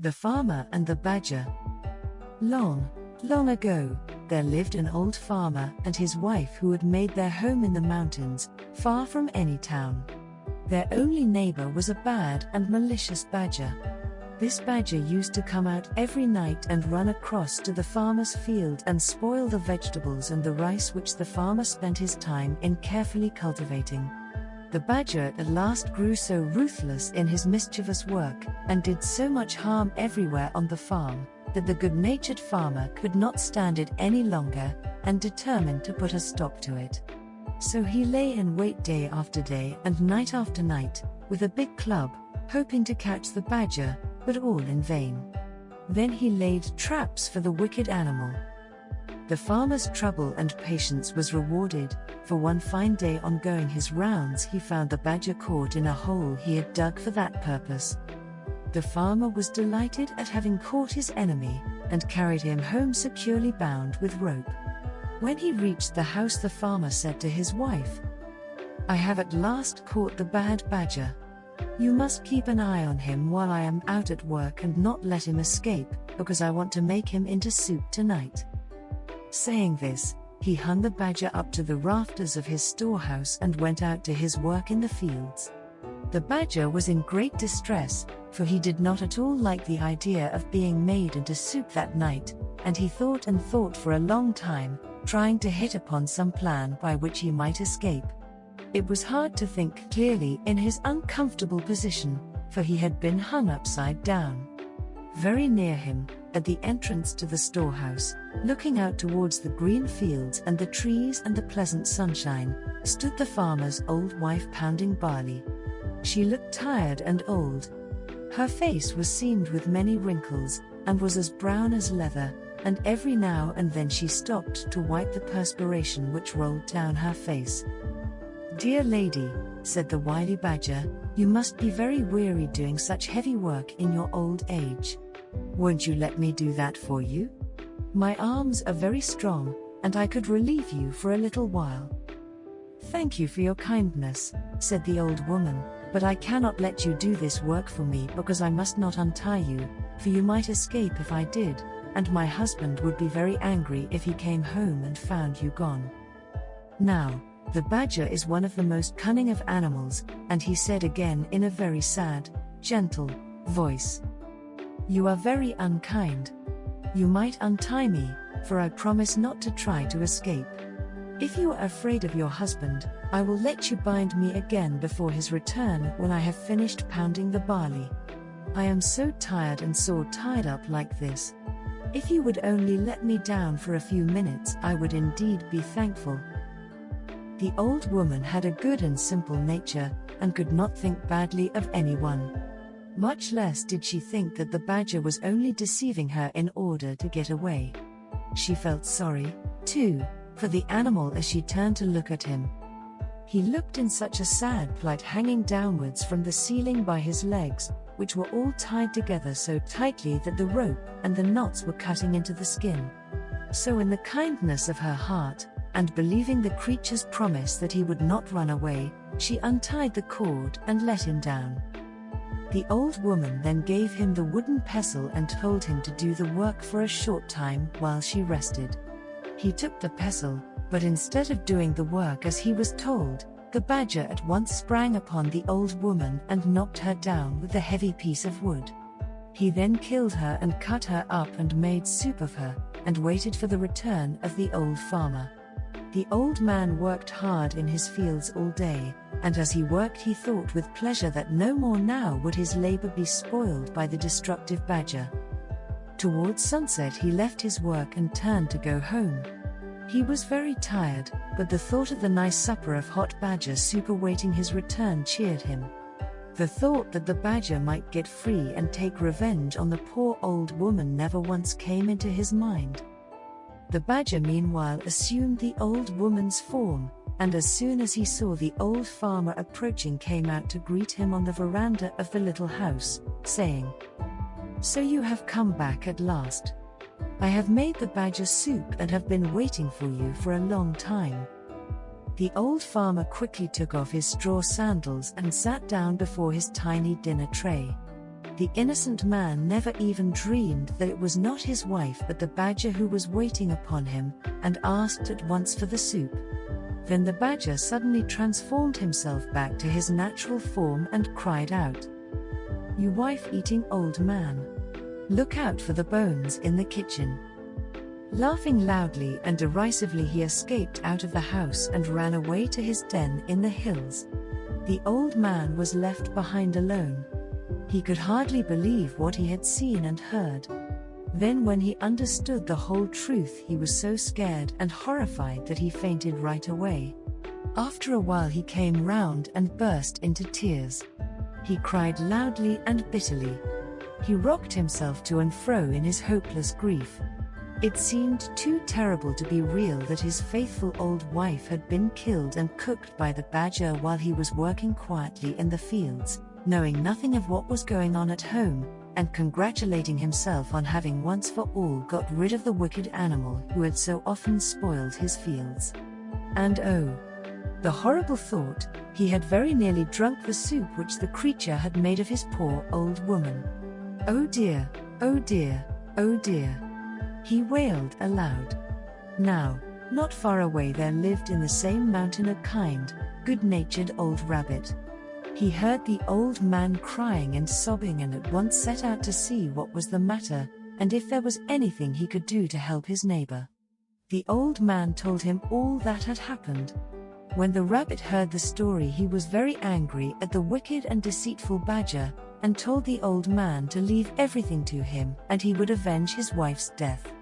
The Farmer and the Badger. Long, long ago, there lived an old farmer and his wife who had made their home in the mountains, far from any town. Their only neighbor was a bad and malicious badger. This badger used to come out every night and run across to the farmer's field and spoil the vegetables and the rice which the farmer spent his time in carefully cultivating. The badger at last grew so ruthless in his mischievous work, and did so much harm everywhere on the farm, that the good-natured farmer could not stand it any longer, and determined to put a stop to it. So he lay in wait day after day and night after night, with a big club, hoping to catch the badger, but all in vain. Then he laid traps for the wicked animal. The farmer's trouble and patience was rewarded, for one fine day on going his rounds he found the badger caught in a hole he had dug for that purpose. The farmer was delighted at having caught his enemy, and carried him home securely bound with rope. When he reached the house, the farmer said to his wife, "I have at last caught the bad badger. You must keep an eye on him while I am out at work and not let him escape, because I want to make him into soup tonight." Saying this, he hung the badger up to the rafters of his storehouse and went out to his work in the fields. The badger was in great distress, for he did not at all like the idea of being made into soup that night, and he thought and thought for a long time, trying to hit upon some plan by which he might escape. It was hard to think clearly in his uncomfortable position, for he had been hung upside down. Very near him, at the entrance to the storehouse, looking out towards the green fields and the trees and the pleasant sunshine, stood the farmer's old wife pounding barley. She looked tired and old. Her face was seamed with many wrinkles, and was as brown as leather, and every now and then she stopped to wipe the perspiration which rolled down her face. "Dear lady," said the wily badger, "you must be very weary doing such heavy work in your old age. Won't you let me do that for you? My arms are very strong, and I could relieve you for a little while." "Thank you for your kindness," said the old woman, "but I cannot let you do this work for me because I must not untie you, for you might escape if I did, and my husband would be very angry if he came home and found you gone." Now, the badger is one of the most cunning of animals, and he said again in a very sad, gentle voice, "You are very unkind. You might untie me, for I promise not to try to escape. If you are afraid of your husband, I will let you bind me again before his return when I have finished pounding the barley. I am so tired and sore tied up like this. If you would only let me down for a few minutes, I would indeed be thankful." The old woman had a good and simple nature, and could not think badly of anyone. Much less did she think that the badger was only deceiving her in order to get away. She felt sorry, too, for the animal as she turned to look at him. He looked in such a sad plight, hanging downwards from the ceiling by his legs, which were all tied together so tightly that the rope and the knots were cutting into the skin. So in the kindness of her heart, and believing the creature's promise that he would not run away, she untied the cord and let him down. The old woman then gave him the wooden pestle and told him to do the work for a short time while she rested. He took the pestle, but instead of doing the work as he was told, the badger at once sprang upon the old woman and knocked her down with the heavy piece of wood. He then killed her and cut her up and made soup of her, and waited for the return of the old farmer. The old man worked hard in his fields all day, and as he worked he thought with pleasure that no more now would his labor be spoiled by the destructive badger. Towards sunset he left his work and turned to go home. He was very tired, but the thought of the nice supper of hot badger soup awaiting his return cheered him. The thought that the badger might get free and take revenge on the poor old woman never once came into his mind. The badger meanwhile assumed the old woman's form, and as soon as he saw the old farmer approaching came out to greet him on the veranda of the little house, saying, "So you have come back at last. I have made the badger soup and have been waiting for you for a long time." The old farmer quickly took off his straw sandals and sat down before his tiny dinner tray. The innocent man never even dreamed that it was not his wife but the badger who was waiting upon him, and asked at once for the soup. Then the badger suddenly transformed himself back to his natural form and cried out, "You wife-eating old man! Look out for the bones in the kitchen." Laughing loudly and derisively, he escaped out of the house and ran away to his den in the hills. The old man was left behind alone. He could hardly believe what he had seen and heard. Then when he understood the whole truth, he was so scared and horrified that he fainted right away. After a while he came round and burst into tears. He cried loudly and bitterly. He rocked himself to and fro in his hopeless grief. It seemed too terrible to be real that his faithful old wife had been killed and cooked by the badger while he was working quietly in the fields, knowing nothing of what was going on at home, and congratulating himself on having once for all got rid of the wicked animal who had so often spoiled his fields. And oh, the horrible thought, he had very nearly drunk the soup which the creature had made of his poor old woman. "Oh dear, oh dear, oh dear," he wailed aloud. Now, not far away there lived in the same mountain a kind, good-natured old rabbit. He heard the old man crying and sobbing and at once set out to see what was the matter, and if there was anything he could do to help his neighbor. The old man told him all that had happened. When the rabbit heard the story, he was very angry at the wicked and deceitful badger, and told the old man to leave everything to him, and he would avenge his wife's death.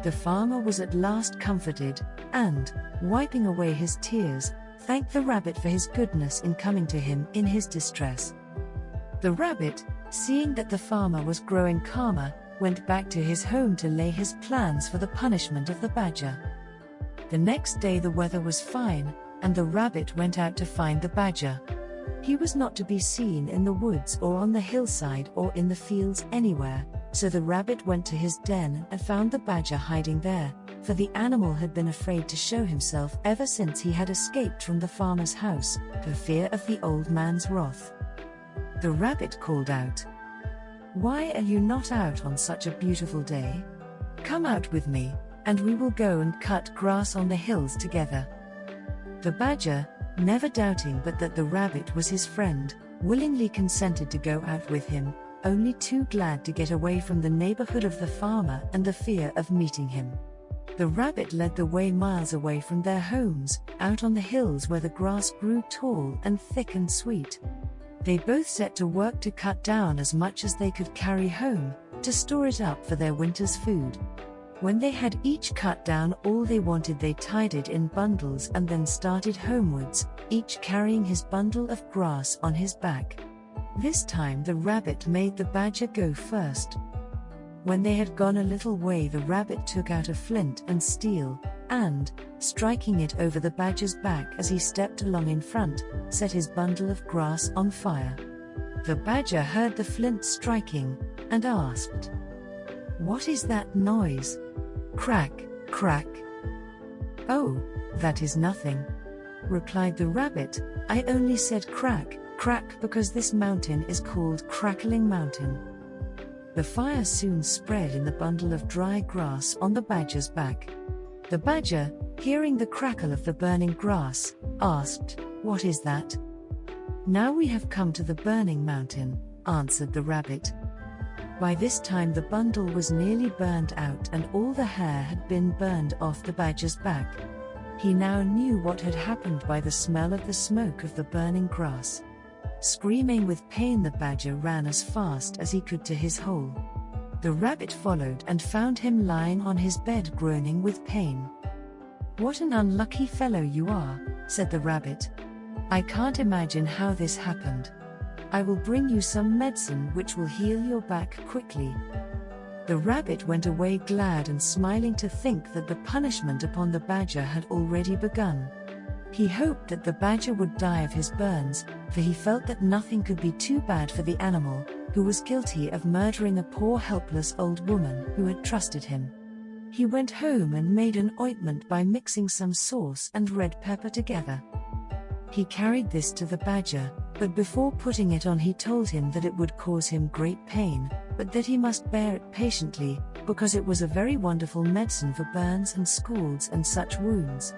The farmer was at last comforted, and, wiping away his tears, thanked the rabbit for his goodness in coming to him in his distress. The rabbit, seeing that the farmer was growing calmer, went back to his home to lay his plans for the punishment of the badger. The next day the weather was fine, and the rabbit went out to find the badger. He was not to be seen in the woods or on the hillside or in the fields anywhere, so the rabbit went to his den and found the badger hiding there, for the animal had been afraid to show himself ever since he had escaped from the farmer's house, for fear of the old man's wrath. The rabbit called out, "Why are you not out on such a beautiful day? Come out with me, and we will go and cut grass on the hills together." The badger, never doubting but that the rabbit was his friend, willingly consented to go out with him, only too glad to get away from the neighborhood of the farmer and the fear of meeting him. The rabbit led the way miles away from their homes, out on the hills where the grass grew tall and thick and sweet. They both set to work to cut down as much as they could carry home, to store it up for their winter's food. When they had each cut down all they wanted, they tied it in bundles and then started homewards, each carrying his bundle of grass on his back. This time the rabbit made the badger go first. When they had gone a little way, the rabbit took out a flint and steel, and, striking it over the badger's back as he stepped along in front, set his bundle of grass on fire. The badger heard the flint striking, and asked, "What is that noise? Crack, crack." "Oh, that is nothing," replied the rabbit. "I only said crack, crack because this mountain is called Crackling Mountain." The fire soon spread in the bundle of dry grass on the badger's back. The badger, hearing the crackle of the burning grass, asked, "What is that?" "Now we have come to the burning mountain," answered the rabbit. By this time the bundle was nearly burned out and all the hair had been burned off the badger's back. He now knew what had happened by the smell of the smoke of the burning grass. Screaming with pain, the badger ran as fast as he could to his hole. The rabbit followed and found him lying on his bed groaning with pain. "What an unlucky fellow you are," said the rabbit. "I can't imagine how this happened. I will bring you some medicine which will heal your back quickly." The rabbit went away glad and smiling to think that the punishment upon the badger had already begun. He hoped that the badger would die of his burns, for he felt that nothing could be too bad for the animal, who was guilty of murdering a poor helpless old woman who had trusted him. He went home and made an ointment by mixing some sauce and red pepper together. He carried this to the badger, But before putting it on, he told him that it would cause him great pain, but that he must bear it patiently, because it was a very wonderful medicine for burns and scalds and such wounds.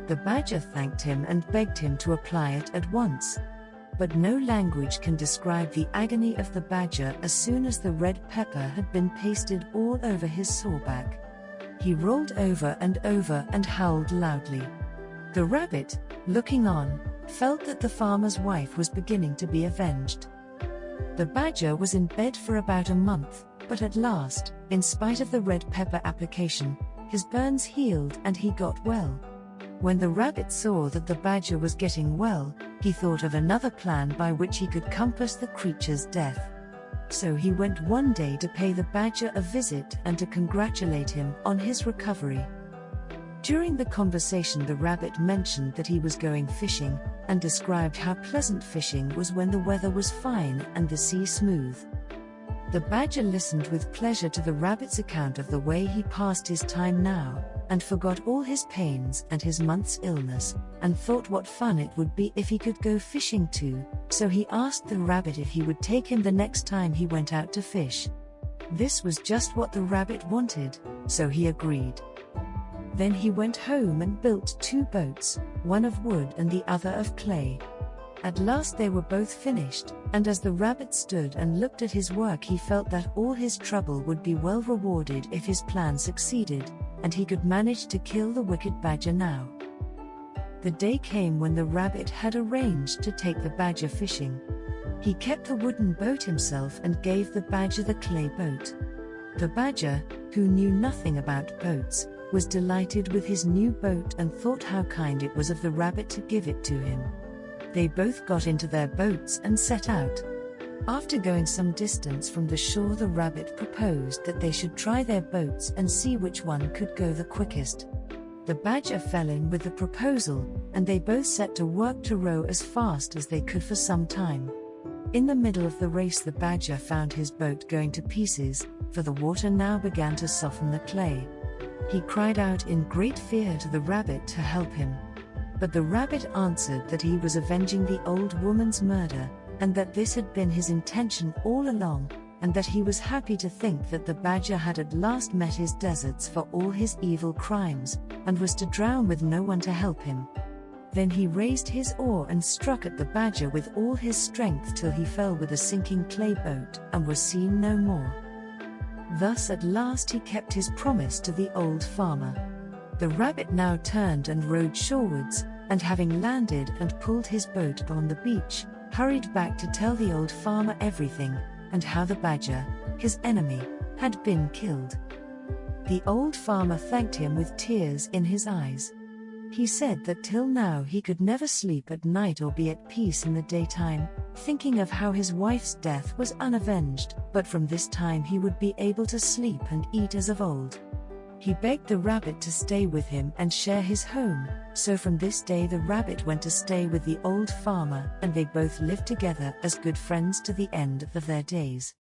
The badger thanked him and begged him to apply it at once. But no language can describe the agony of the badger as soon as the red pepper had been pasted all over his sore back. He rolled over and howled loudly. The rabbit, looking on, felt that the farmer's wife was beginning to be avenged. The badger was in bed for about a month, but at last, in spite of the red pepper application, his burns healed and he got well. When the rabbit saw that the badger was getting well, he thought of another plan by which he could compass the creature's death. So he went one day to pay the badger a visit and to congratulate him on his recovery. During the conversation, the rabbit mentioned that he was going fishing, and described how pleasant fishing was when the weather was fine and the sea smooth. The badger listened with pleasure to the rabbit's account of the way he passed his time now, and forgot all his pains and his month's illness, and thought what fun it would be if he could go fishing too, so he asked the rabbit if he would take him the next time he went out to fish. This was just what the rabbit wanted, so he agreed. Then he went home and built 2 boats, one of wood and the other of clay. At last they were both finished, and as the rabbit stood and looked at his work, he felt that all his trouble would be well rewarded if his plan succeeded, and he could manage to kill the wicked badger now. The day came when the rabbit had arranged to take the badger fishing. He kept the wooden boat himself and gave the badger the clay boat. The badger, who knew nothing about boats, was delighted with his new boat and thought how kind it was of the rabbit to give it to him. They both got into their boats and set out. After going some distance from the shore, the rabbit proposed that they should try their boats and see which one could go the quickest. The badger fell in with the proposal, and they both set to work to row as fast as they could for some time. In the middle of the race, the badger found his boat going to pieces, for the water now began to soften the clay. He cried out in great fear to the rabbit to help him. But the rabbit answered that he was avenging the old woman's murder, and that this had been his intention all along, and that he was happy to think that the badger had at last met his deserts for all his evil crimes, and was to drown with no one to help him. Then he raised his oar and struck at the badger with all his strength till he fell with a sinking clay boat, and was seen no more. Thus at last he kept his promise to the old farmer. The rabbit now turned and rowed shorewards, and having landed and pulled his boat upon the beach, hurried back to tell the old farmer everything, and how the badger, his enemy, had been killed. The old farmer thanked him with tears in his eyes. He said that till now he could never sleep at night or be at peace in the daytime, thinking of how his wife's death was unavenged, but from this time he would be able to sleep and eat as of old. He begged the rabbit to stay with him and share his home, so from this day the rabbit went to stay with the old farmer, and they both lived together as good friends to the end of their days.